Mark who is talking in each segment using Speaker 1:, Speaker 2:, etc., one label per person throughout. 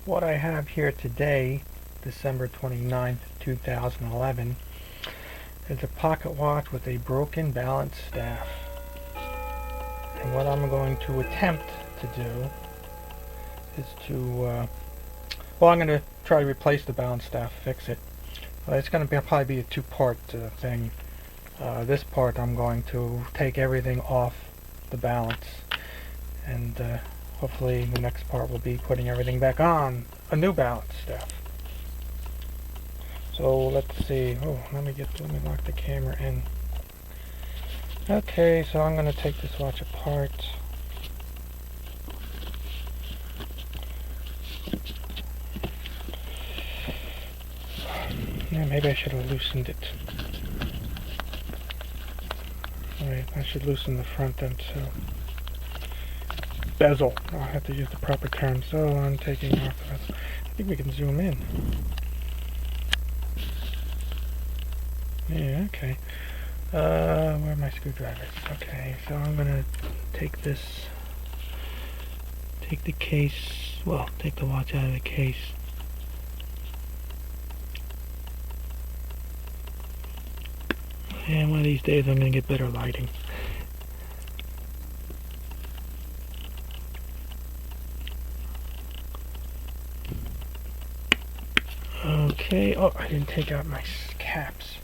Speaker 1: what I have here today, December 29th, 2011, is a pocket watch with a broken balance staff. And what I'm going to attempt to do is to, I'm going to try to replace the balance staff, fix it. It's going to probably be a two-part thing. This part I'm going to take everything off the balance, and hopefully the next part will be putting everything back on a new balance staff. So let's see. Oh, let me lock the camera in. Okay, so I'm going to take this watch apart. Yeah, maybe I should have loosened it. Alright, I should loosen the front end, so bezel. I'll have to use the proper term. So I'm taking off the bezel. I think we can zoom in. Yeah, okay. Where are my screwdrivers? Okay, so I'm gonna take the case, take the watch out of the case. And one of these days I'm gonna get better lighting. Okay, oh, I didn't take out my caps.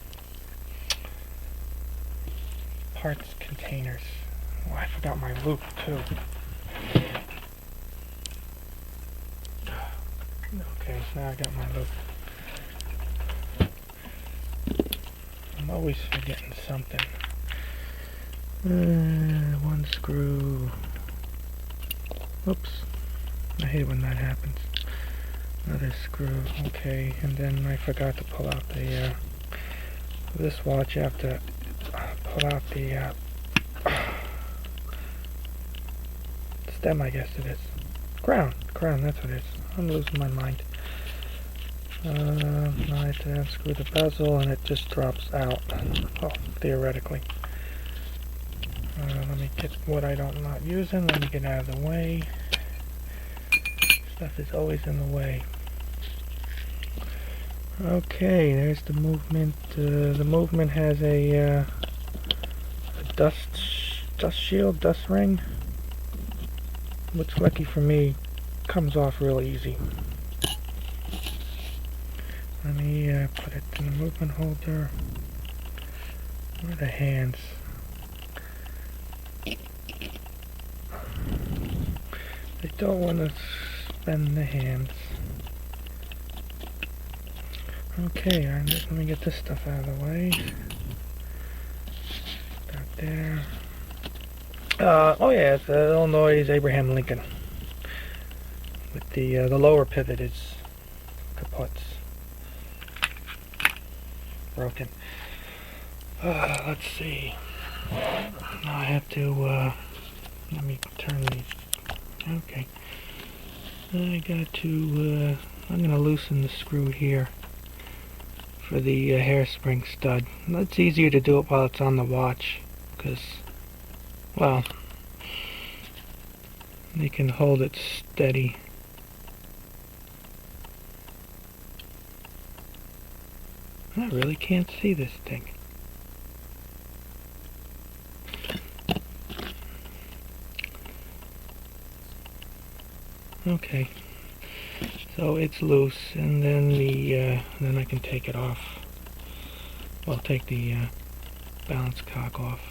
Speaker 1: Parts containers. Oh, I forgot my loop too. Okay, so now I got my loop. I'm always forgetting something. One screw. Oops. I hate when that happens. Another screw. Okay, and then I forgot to pull out the this watch. You have to pull out the stem, I guess it is. Crown, that's what it is. I'm losing my mind. I have to unscrew the bezel and it just drops out. Oh, theoretically. Let me get what I'm not using. Let me get out of the way. Stuff is always in the way. Okay, there's the movement. The movement has a dust shield, dust ring. Looks lucky for me. Comes off real easy. Let me put it in the movement holder. Where are the hands? I don't want to spend the hands. Okay, let me get this stuff out of the way. That there. Oh yeah, it's Illinois Abraham Lincoln. With the lower pivot is kaput's. Broken. Let's see. Now I have to, let me turn these. Okay. I got to, I'm going to loosen the screw here for the hairspring stud. It's easier to do it while it's on the watch, because, well, you can hold it steady. I really can't see this thing. Okay, so it's loose, and then then I can take it off. Well, take the balance cock off.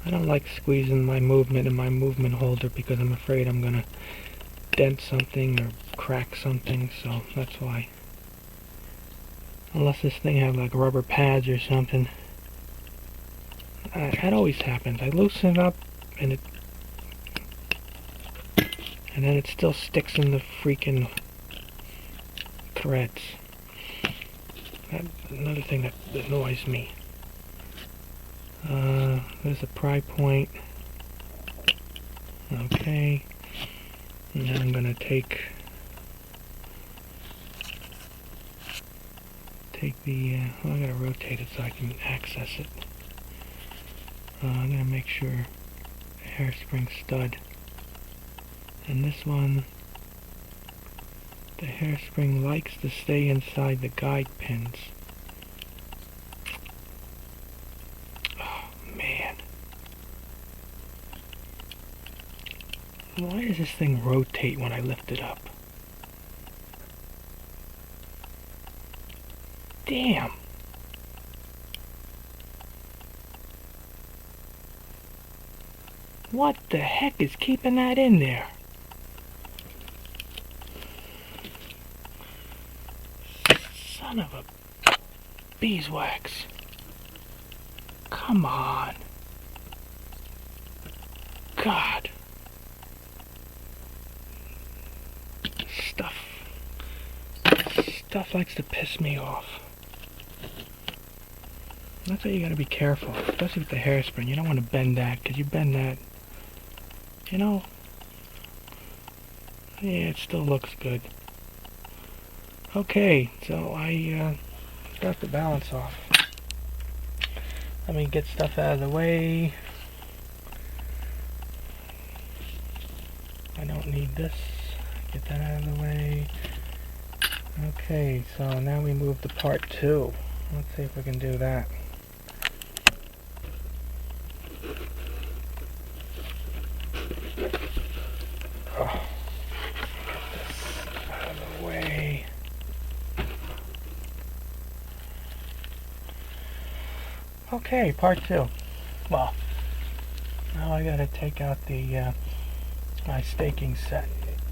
Speaker 1: I don't like squeezing my movement in my movement holder because I'm afraid I'm gonna dent something or crack something, so that's why. Unless this thing had like rubber pads or something. That always happens. I loosen it up and then it still sticks in the freaking threads. That's another thing that annoys me. There's a pry point. Okay. And now I'm gonna take the, I gotta rotate it so I can access it. I'm gonna make sure the hairspring stud and this one The hairspring likes to stay inside the guide pins. Oh, man. Why does this thing rotate when I lift it up? Damn. What the heck is keeping that in there? Son of a beeswax. Come on. God. Stuff likes to piss me off. That's why you gotta be careful, especially with the hairspring. You don't want to bend that, because you bend that, you know, yeah, it still looks good. Okay, so I got the balance off. Let me get stuff out of the way. I don't need this. Get that out of the way. Okay, so now we move to part 2. Let's see if we can do that. Oh, get this out of the way. Okay, part 2. Well, now I gotta take out the my staking set.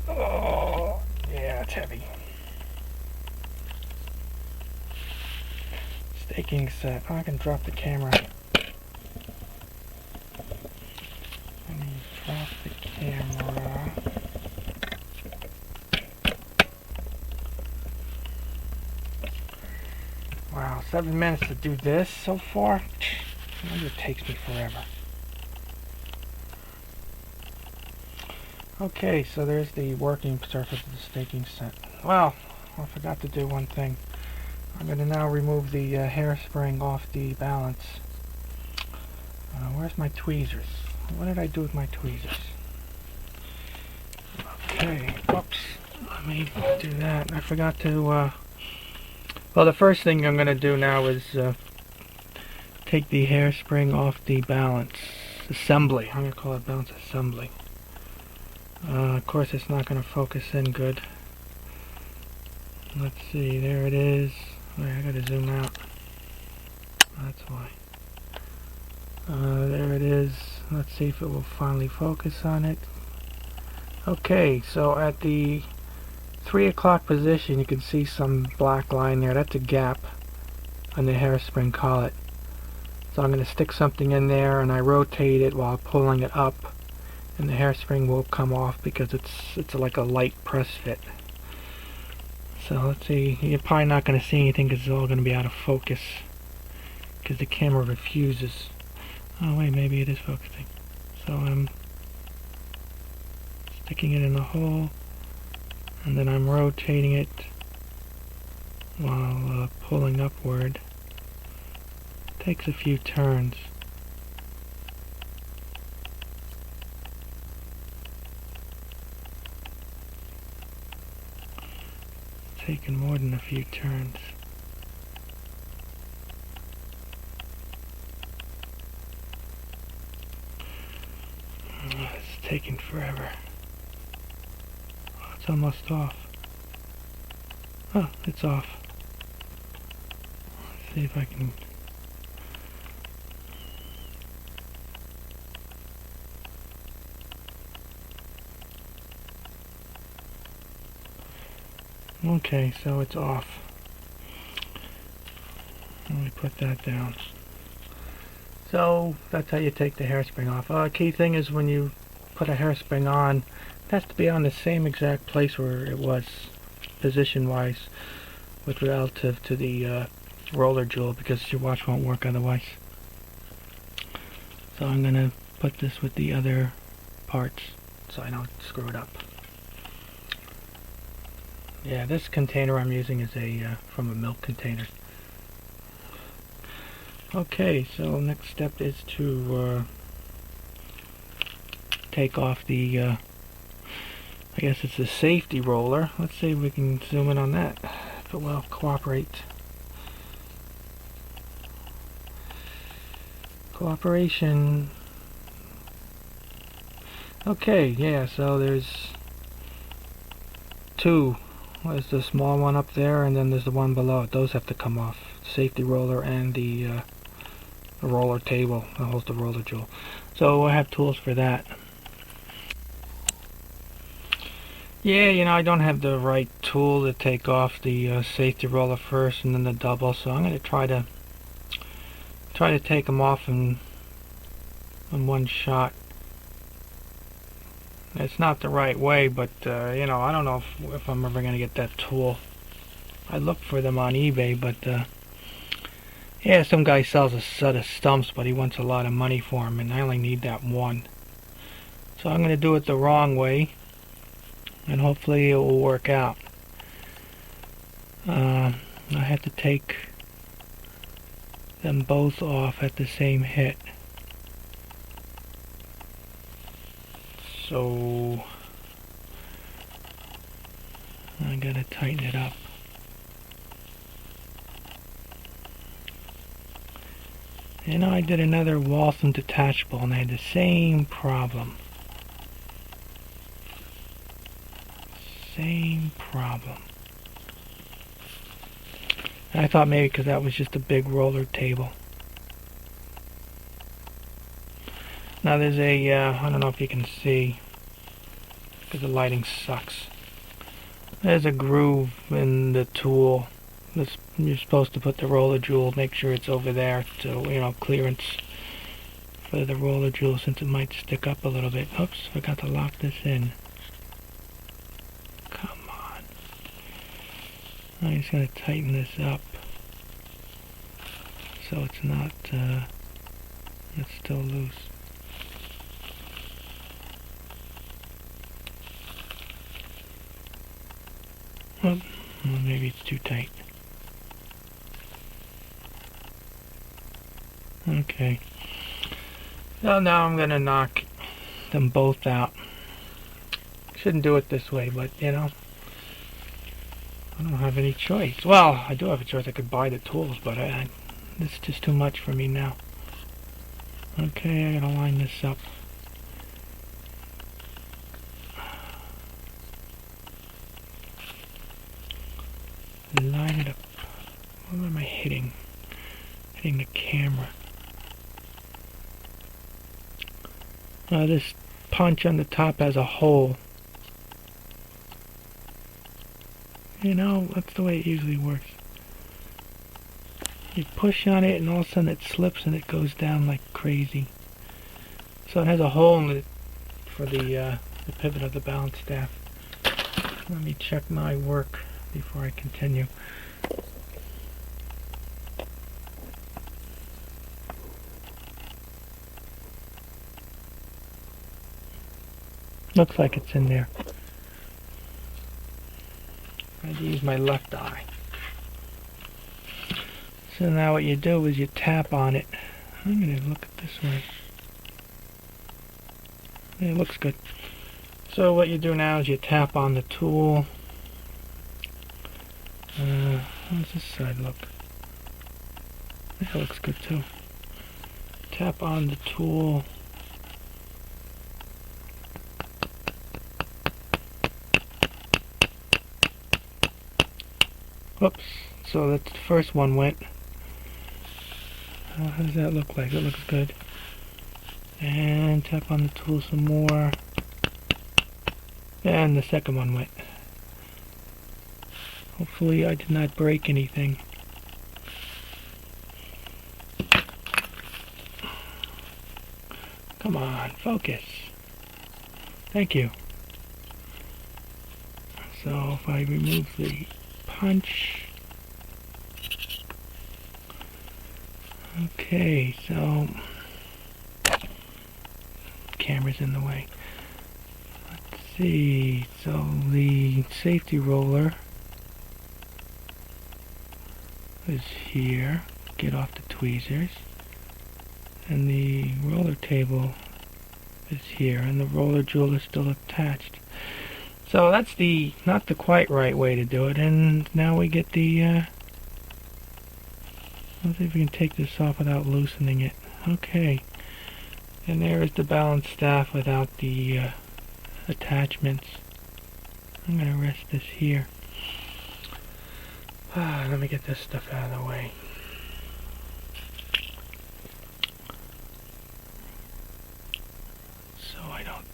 Speaker 1: Oh, yeah, it's heavy. Staking set. Oh, I can drop the camera. Let me drop the camera. Wow, 7 minutes to do this so far? I wonder it takes me forever. Okay, so there's the working surface of the staking set. Well, I forgot to do one thing. I'm going to now remove the hairspring off the balance. Where's my tweezers? What did I do with my tweezers? Okay, whoops. Let me do that. I forgot to, well, the first thing I'm going to do now is take the hairspring off the balance assembly. I'm going to call it balance assembly. Of course, it's not going to focus in good. Let's see, there it is. Wait, I gotta zoom out. That's why. There it is. Let's see if it will finally focus on it. Okay, so at the 3 o'clock position, you can see some black line there. That's a gap on the hairspring collet. So I'm going to stick something in there, and I rotate it while pulling it up, and the hairspring will come off because it's like a light press fit. So let's see, you're probably not going to see anything because it's all going to be out of focus because the camera refuses. Oh wait, maybe it is focusing. So I'm sticking it in the hole, and then I'm rotating it while pulling upward. Takes a few turns. Taken more than a few turns. It's taking forever. Oh, it's almost off. Oh, it's off. Let's see if I can. Okay, so it's off. Let me put that down. So that's how you take the hairspring off. Key thing is when you put a hairspring on, it has to be on the same exact place where it was position-wise with relative to the roller jewel, because your watch won't work otherwise. So I'm going to put this with the other parts so I don't screw it up. Yeah, this container I'm using is from a milk container. Okay, so next step is to take off the I guess it's a safety roller. Let's see if we can zoom in on that, if it will cooperate. Cooperation. Okay, yeah, so there's two. There's the small one up there, and then there's the one below it. Those have to come off. Safety roller and the roller table that holds the roller jewel. So I have tools for that. Yeah, you know, I don't have the right tool to take off the safety roller first and then the double, so I'm going to try to take them off in one shot. It's not the right way, but you know, I don't know if I'm ever going to get that tool. I looked for them on eBay, but yeah, some guy sells a set of stumps, but he wants a lot of money for them, and I only need that one. So I'm going to do it the wrong way, and hopefully it will work out. I have to take them both off at the same hit. So I gotta tighten it up. You know, I did another Waltham detachable and I had the same problem. Same problem. And I thought maybe because that was just a big roller table. Now there's a, I don't know if you can see, because the lighting sucks. There's a groove in the tool. You're supposed to put the roller jewel, make sure it's over there to, you know, clearance for the roller jewel, since it might stick up a little bit. Oops, forgot to lock this in. Come on. I'm just going to tighten this up so it's not, it's still loose. Oh, well, maybe it's too tight. Okay. So now I'm gonna knock them both out. Shouldn't do it this way, but you know, I don't have any choice. Well, I do have a choice. I could buy the tools, but it's just too much for me now. Okay, I gotta line this up. Line it up. What am I hitting? Hitting the camera. This punch on the top has a hole. You know, that's the way it usually works. You push on it and all of a sudden it slips and it goes down like crazy. So it has a hole in it for the pivot of the balance staff. Let me check my work before I continue. Looks like it's in there. I had to use my left eye. So now what you do is you tap on it. I'm going to look at this way. It looks good. So what you do now is you tap on the tool. How does this side look? That looks good too. Tap on the tool. Whoops. So that's the first one went. How does that look like? It looks good. And tap on the tool some more. And the second one went. Hopefully I did not break anything. Come on, focus. Thank you. So if I remove the punch. Okay, so camera's in the way. Let's see. So the safety roller is here. Get off the tweezers. And the roller table is here, and the roller jewel is still attached. So that's not the quite right way to do it, and now we get the, let's see if we can take this off without loosening it. Okay, and there is the balance staff without the attachments. I'm going to rest this here. Let me get this stuff out of the way. So I don't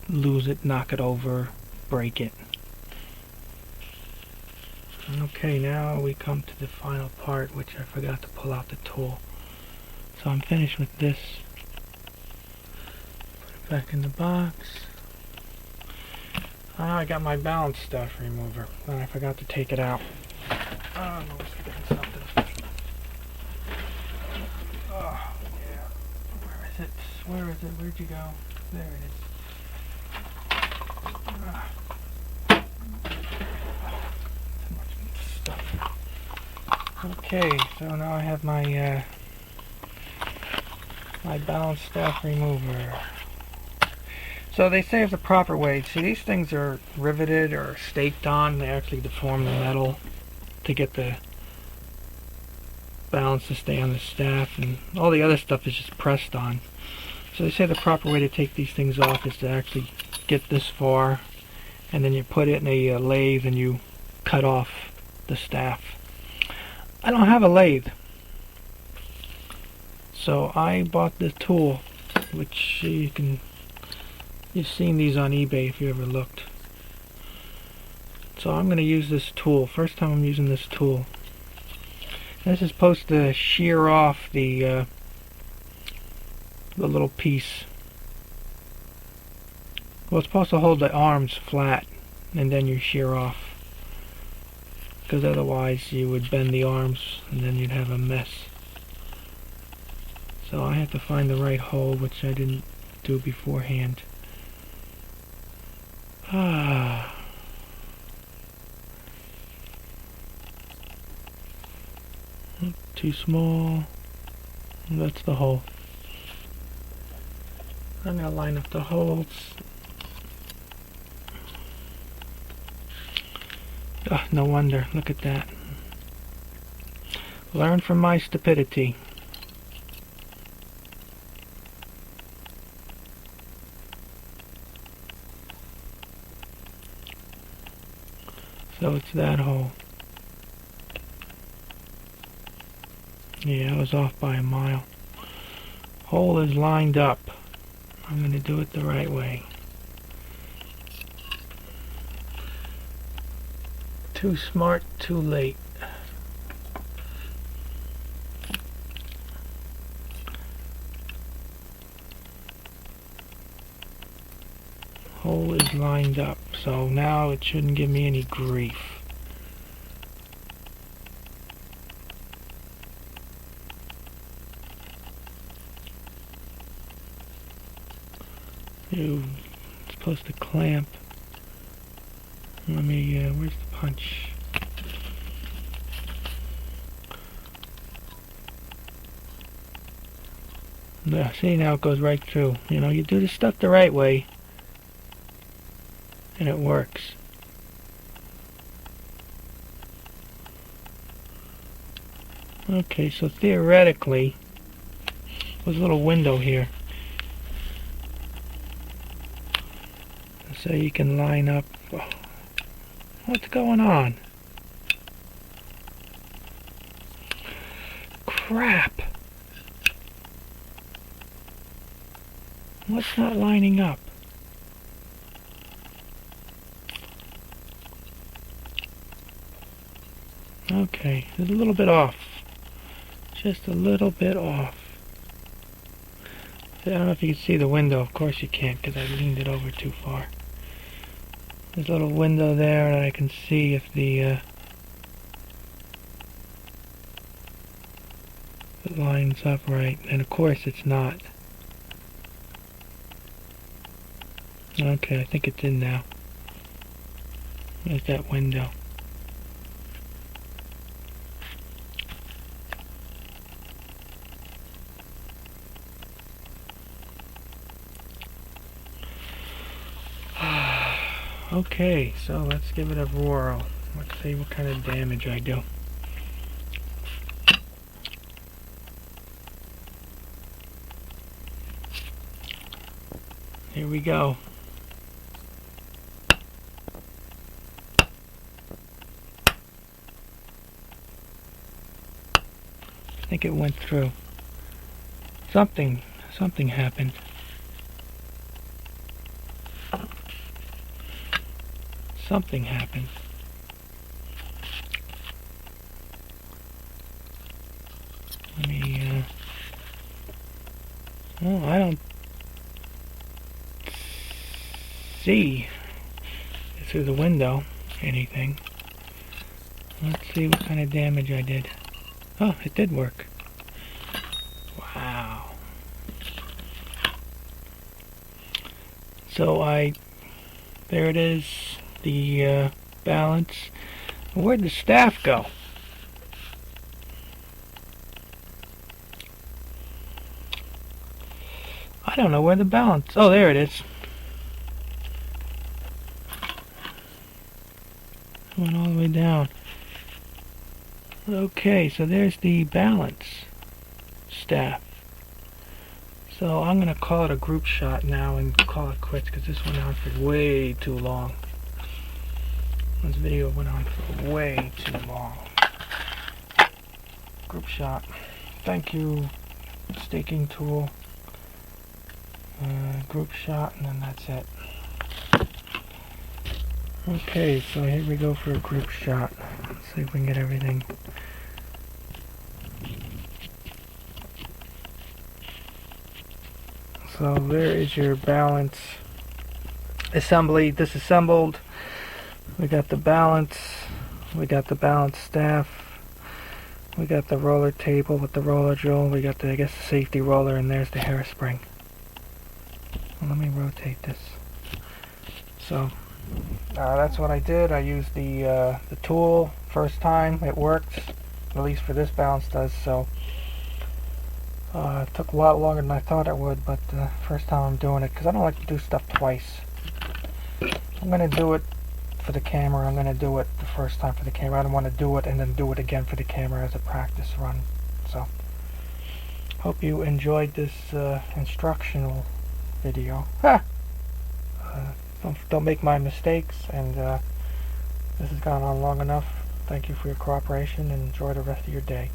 Speaker 1: lose it, knock it over, break it. Okay, now we come to the final part, which I forgot to pull out the tool. So I'm finished with this. Put it back in the box. I got my balance staff remover, and I forgot to take it out. Oh, I was forgetting something. Oh, yeah. Where is it? Where is it? Where'd you go? There it is. Too much stuff. Okay, so now I have my my balance staff remover. So they say it's the proper way. See, these things are riveted or staked on. They actually deform the metal to get the balance to stay on the staff, and all the other stuff is just pressed on. So they say the proper way to take these things off is to actually get this far, and then you put it in a lathe and you cut off the staff. I don't have a lathe, so I bought this tool, which you've seen these on eBay if you ever looked. So I'm going to use this tool. First time I'm using this tool. This is supposed to shear off the little piece. Well, it's supposed to hold the arms flat, and then you shear off. Because otherwise you would bend the arms, and then you'd have a mess. So I had to find the right hole, which I didn't do beforehand. Too small. That's the hole. I'm going to line up the holes. No wonder. Look at that. Learn from my stupidity. So it's that hole. Yeah, I was off by a mile. Hole is lined up. I'm going to do it the right way. Too smart, too late. Hole is lined up, so now it shouldn't give me any grief. It's supposed to clamp. Let me, where's the punch? See, now it goes right through. You know, you do the stuff the right way, and it works. Okay, so theoretically, there's a little window here. So you can line up. What's going on? Crap! What's not lining up? Okay, it's a little bit off. Just a little bit off. I don't know if you can see the window. Of course you can't, because I leaned it over too far. There's a little window there that I can see if it lines up right. And of course it's not. Okay, I think it's in now. There's that window. Okay, so let's give it a whirl. Let's see what kind of damage I do. Here we go. I think it went through. Something happened. Something happened. Let me, well, I don't see through the window anything. Let's see what kind of damage I did. Oh, it did work. Wow. So there it is, the balance. Where'd the staff go? I don't know where the balance. Oh, there it is. Went all the way down. Okay, so there's the balance staff. So I'm going to call it a group shot now and call it quits because this went on for way too long. This video went on for way too long. Group shot. Thank you, staking tool. Group shot, and then that's it. Okay, so here we go for a group shot. Let's see if we can get everything. So there is your balance assembly disassembled. We got the balance. We got the balance staff. We got the roller table with the roller drill. We got the, I guess, the safety roller, and there's the hairspring. Well, let me rotate this. So that's what I did. I used the tool first time. It worked, at least for this balance does. So it took a lot longer than I thought it would, but first time I'm doing it because I don't like to do stuff twice. I'm going to do it for the camera. I'm going to do it the first time for the camera. I don't want to do it and then do it again for the camera as a practice run. So hope you enjoyed this instructional video. Don't make my mistakes, and this has gone on long enough. Thank you for your cooperation, and enjoy the rest of your day.